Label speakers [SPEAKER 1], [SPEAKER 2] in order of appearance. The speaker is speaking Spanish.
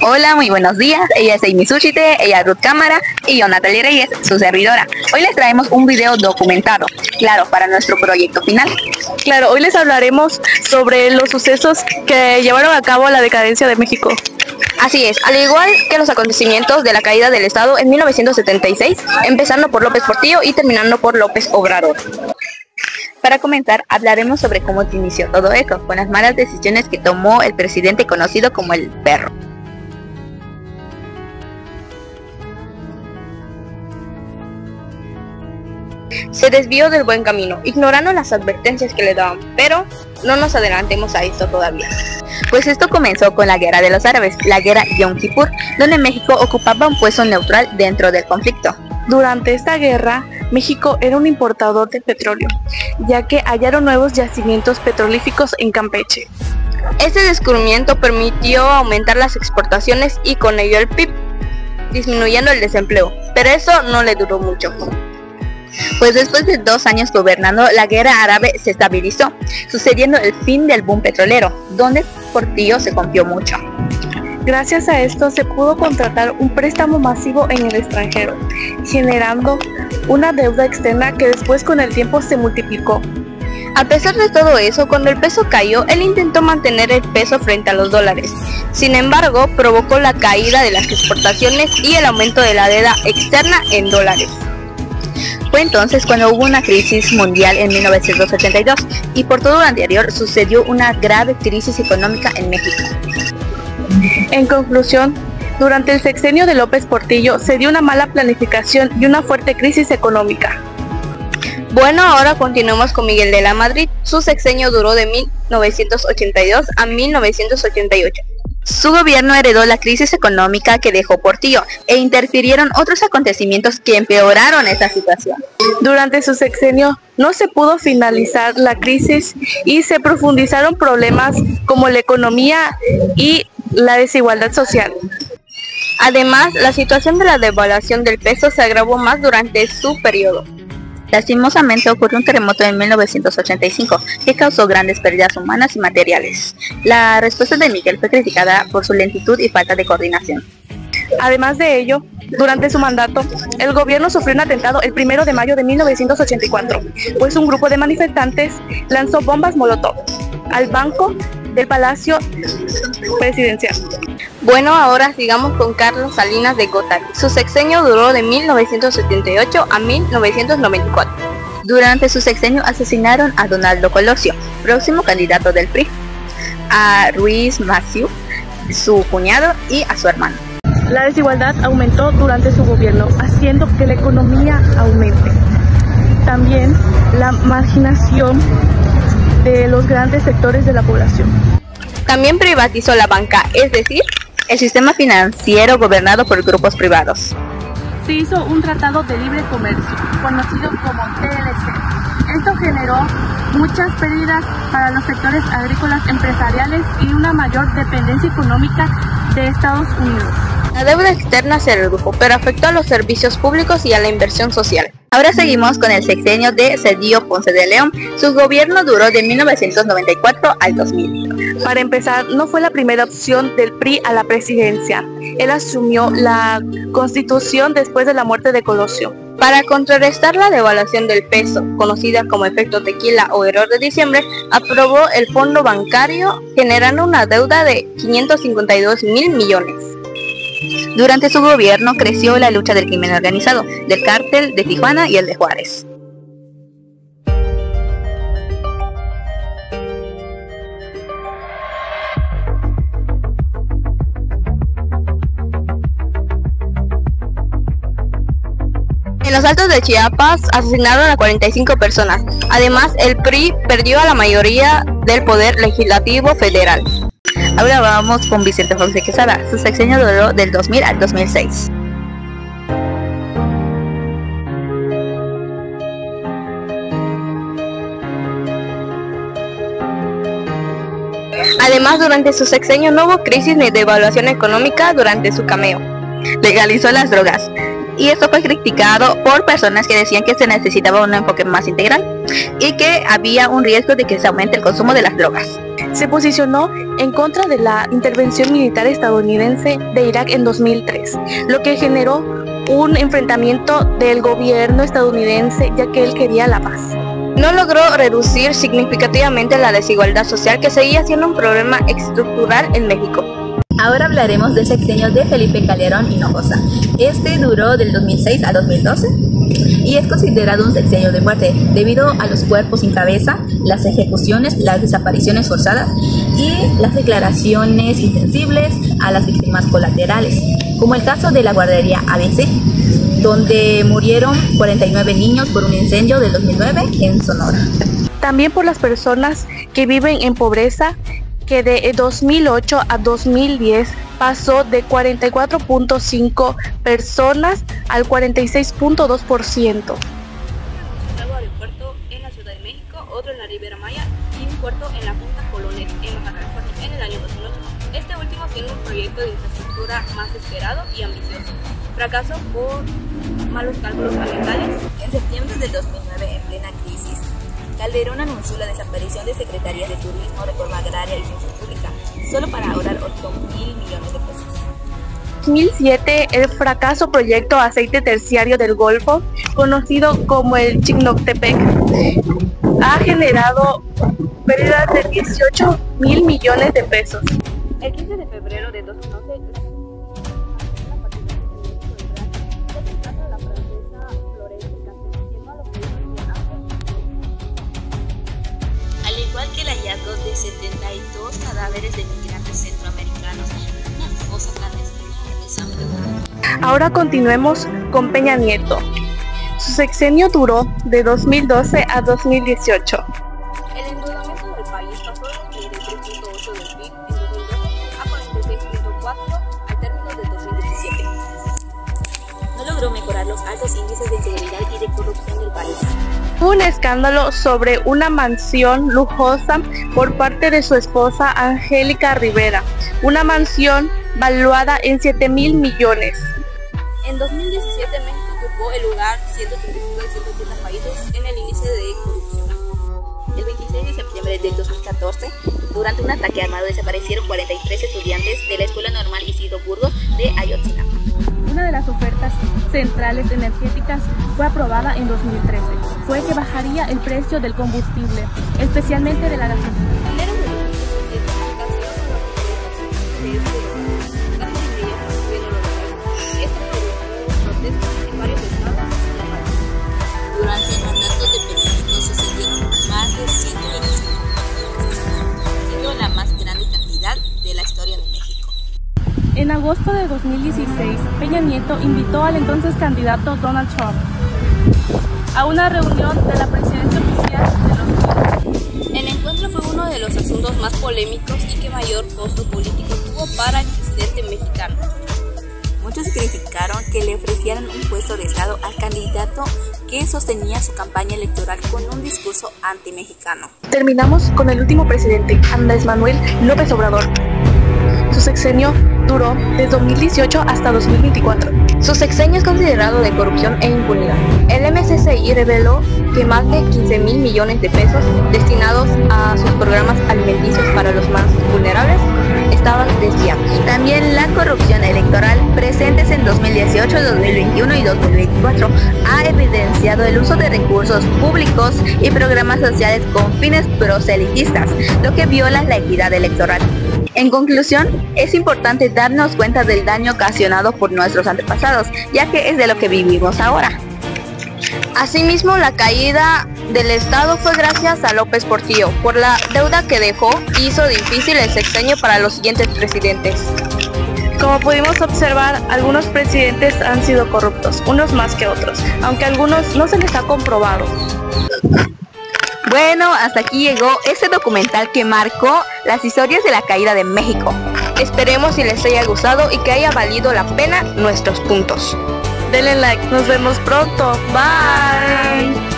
[SPEAKER 1] Hola, muy buenos días. Ella es Amy Suchite, ella es Ruth Cámara y yo, Natalia Reyes, su servidora. Hoy les traemos un video documentado, claro, para nuestro proyecto final.
[SPEAKER 2] Claro, hoy les hablaremos sobre los sucesos que llevaron a cabo la decadencia de México.
[SPEAKER 3] Así es, al igual que los acontecimientos de la caída del Estado en 1976, empezando por López Portillo y terminando por López Obrador.
[SPEAKER 1] Para comenzar, hablaremos sobre cómo se inició todo esto, con las malas decisiones que tomó el presidente conocido como el Perro.
[SPEAKER 3] Se desvió del buen camino, ignorando las advertencias que le daban, pero no nos adelantemos a esto todavía.
[SPEAKER 1] Pues esto comenzó con la Guerra de los Árabes, la Guerra Yom Kippur, donde México ocupaba un puesto neutral dentro del conflicto.
[SPEAKER 2] Durante esta guerra, México era un importador de petróleo, ya que hallaron nuevos yacimientos petrolíficos en Campeche.
[SPEAKER 3] Este descubrimiento permitió aumentar las exportaciones y con ello el PIB, disminuyendo el desempleo, pero eso no le duró mucho.
[SPEAKER 1] Pues después de 2 años gobernando, la guerra árabe se estabilizó, sucediendo el fin del boom petrolero, donde Portillo se confió mucho.
[SPEAKER 2] Gracias a esto se pudo contratar un préstamo masivo en el extranjero, generando una deuda externa que después con el tiempo se multiplicó.
[SPEAKER 3] A pesar de todo eso, cuando el peso cayó, él intentó mantener el peso frente a los dólares. Sin embargo, provocó la caída de las exportaciones y el aumento de la deuda externa en dólares.
[SPEAKER 1] Fue entonces cuando hubo una crisis mundial en 1982 y por todo lo anterior sucedió una grave crisis económica en México.
[SPEAKER 2] En conclusión, durante el sexenio de López Portillo se dio una mala planificación y una fuerte crisis económica.
[SPEAKER 3] Bueno, ahora continuemos con Miguel de la Madrid. Su sexenio duró de 1982 a 1988.
[SPEAKER 1] Su gobierno heredó la crisis económica que dejó Portillo e interfirieron otros acontecimientos que empeoraron esta situación.
[SPEAKER 2] Durante su sexenio no se pudo finalizar la crisis y se profundizaron problemas como la economía y la desigualdad social.
[SPEAKER 3] Además, la situación de la devaluación del peso se agravó más durante su periodo.
[SPEAKER 1] Lastimosamente ocurrió un terremoto en 1985 que causó grandes pérdidas humanas y materiales. La respuesta de Miguel fue criticada por su lentitud y falta de coordinación.
[SPEAKER 2] Además de ello, durante su mandato, el gobierno sufrió un atentado el 1 de mayo de 1984, pues un grupo de manifestantes lanzó bombas molotov al banco del Palacio Presidencial.
[SPEAKER 3] Bueno, ahora sigamos con Carlos Salinas de Gortari. Su sexenio duró de 1978 a 1994.
[SPEAKER 1] Durante su sexenio asesinaron a Donaldo Colosio, próximo candidato del PRI, a Ruiz Massieu, su cuñado y a su hermano.
[SPEAKER 2] La desigualdad aumentó durante su gobierno, haciendo que la economía aumente. También la marginación de los grandes sectores de la población.
[SPEAKER 3] También privatizó la banca, es decir,
[SPEAKER 1] el sistema financiero gobernado por grupos privados.
[SPEAKER 2] Se hizo un tratado de libre comercio, conocido como TLC. Esto generó muchas pérdidas para los sectores agrícolas empresariales y una mayor dependencia económica de Estados Unidos.
[SPEAKER 3] La deuda externa se redujo, pero afectó a los servicios públicos y a la inversión social.
[SPEAKER 1] Ahora seguimos con el sexenio de Cedillo Ponce de León. Su gobierno duró de 1994 al 2000.
[SPEAKER 2] Para empezar, no fue la primera opción del PRI a la presidencia. Él asumió la Constitución después de la muerte de Colosio.
[SPEAKER 3] Para contrarrestar la devaluación del peso, conocida como efecto tequila o error de diciembre, aprobó el fondo bancario, generando una deuda de 552.000 millones.
[SPEAKER 1] Durante su gobierno creció la lucha del crimen organizado, del cártel de Tijuana y el de Juárez.
[SPEAKER 3] En los Altos de Chiapas asesinaron a 45 personas. Además, el PRI perdió a la mayoría del poder legislativo federal.
[SPEAKER 1] Ahora vamos con Vicente Fox de Quesada. Su sexenio duró del 2000 al 2006.
[SPEAKER 3] Además, durante su sexenio no hubo crisis ni devaluación económica durante su cameo.
[SPEAKER 1] Legalizó las drogas. Y esto fue criticado por personas que decían que se necesitaba un enfoque más integral y que había un riesgo de que se aumente el consumo de las drogas.
[SPEAKER 2] Se posicionó en contra de la intervención militar estadounidense de Irak en 2003, lo que generó un enfrentamiento del gobierno estadounidense, ya que él quería la paz.
[SPEAKER 3] No logró reducir significativamente la desigualdad social, que seguía siendo un problema estructural en México.
[SPEAKER 1] Ahora hablaremos del sexenio de Felipe Calderón Hinojosa. Este duró del 2006 a 2012 y es considerado un sexenio de muerte debido a los cuerpos sin cabeza, las ejecuciones, las desapariciones forzadas y las declaraciones insensibles a las víctimas colaterales, como el caso de la guardería ABC, donde murieron 49 niños por un incendio del 2009 en Sonora.
[SPEAKER 2] También por las personas que viven en pobreza, que de 2008 a 2010 pasó de 44.5 personas al 46.2%.
[SPEAKER 4] Un nuevo aeropuerto en la Ciudad de México, otro en la Riviera Maya y un puerto en la Punta Colonet, en Baja California, en el año 2008. Este último siendo un proyecto de infraestructura más esperado y ambicioso. Fracasó por malos cálculos ambientales.
[SPEAKER 1] En septiembre del 2009, en plena crisis, Calderón anunció la desaparición de secretarías de Turismo, Reforma Agraria y Función Pública, solo para ahorrar 8.000 millones de pesos.
[SPEAKER 2] En 2007, el fracaso proyecto Aceite Terciario del Golfo, conocido como el Chignoctepec, ha generado pérdidas de 18.000 millones de pesos.
[SPEAKER 4] El 15 de febrero de 2011,
[SPEAKER 1] al igual que el hallazgo de 72 cadáveres de migrantes centroamericanos en una fosa clandestina de San Pedro.
[SPEAKER 2] Ahora continuemos con Peña Nieto. Su sexenio duró de 2012 a 2018.
[SPEAKER 4] el endeudamiento del país pasó de 33.8 del PIB en 2012 a 46.4 al término del 2017.
[SPEAKER 1] No logró mejorar los altos índices de inseguridad y de corrupción del país.
[SPEAKER 2] Hubo un escándalo sobre una mansión lujosa por parte de su esposa Angélica Rivera, una mansión valuada en 7.000 millones.
[SPEAKER 4] En 2017, México ocupó el lugar 135 de 180 países en el índice de corrupción.
[SPEAKER 1] El 26 de septiembre del 2014, durante un ataque armado desaparecieron 43 estudiantes de la Escuela Normal Isidro Burgos de Ayotzinapa.
[SPEAKER 5] Una de las ofertas centrales energéticas fue aprobada en 2013. Fue que bajaría el precio del combustible, especialmente de la gasolina.
[SPEAKER 4] En enero de 2017, canceló con la de este gobierno. Casi de inmediato estuvieron los Esto provocó protestas en varios estados del país.
[SPEAKER 1] Durante el mandato de Peña Nieto sucedieron más de 125 millones, siendo la más grande cantidad de la historia de México.
[SPEAKER 5] En agosto de 2016, Peña Nieto invitó al entonces candidato Donald Trump a una reunión de la presidencia oficial de los Unidos.
[SPEAKER 4] El encuentro fue uno de los asuntos más polémicos y que mayor costo político tuvo para el presidente mexicano.
[SPEAKER 1] Muchos criticaron que le ofrecieran un puesto de Estado al candidato que sostenía su campaña electoral con un discurso anti-mexicano.
[SPEAKER 2] Terminamos con el último presidente, Andrés Manuel López Obrador. Su sexenio duró de 2018 hasta 2024.
[SPEAKER 3] Su sexenio es considerado de corrupción e impunidad. El MSCI reveló que más de 15.000 millones de pesos destinados a sus programas alimenticios para los más vulnerables estaban desviados.
[SPEAKER 1] También la corrupción electoral presentes en 2018, 2021 y 2024 ha evidenciado el uso de recursos públicos y programas sociales con fines proselitistas, lo que viola la equidad electoral. En conclusión, es importante darnos cuenta del daño ocasionado por nuestros antepasados, ya que es de lo que vivimos ahora.
[SPEAKER 3] Asimismo, la caída del Estado fue gracias a López Portillo, por la deuda que dejó y hizo difícil el sexenio para los siguientes presidentes.
[SPEAKER 2] Como pudimos observar, algunos presidentes han sido corruptos, unos más que otros, aunque a algunos no se les ha comprobado.
[SPEAKER 1] Bueno, hasta aquí llegó este documental que marcó las historias de la caída de México.
[SPEAKER 3] Esperemos si les haya gustado y que haya valido la pena nuestros puntos.
[SPEAKER 2] Denle like, nos vemos pronto, bye.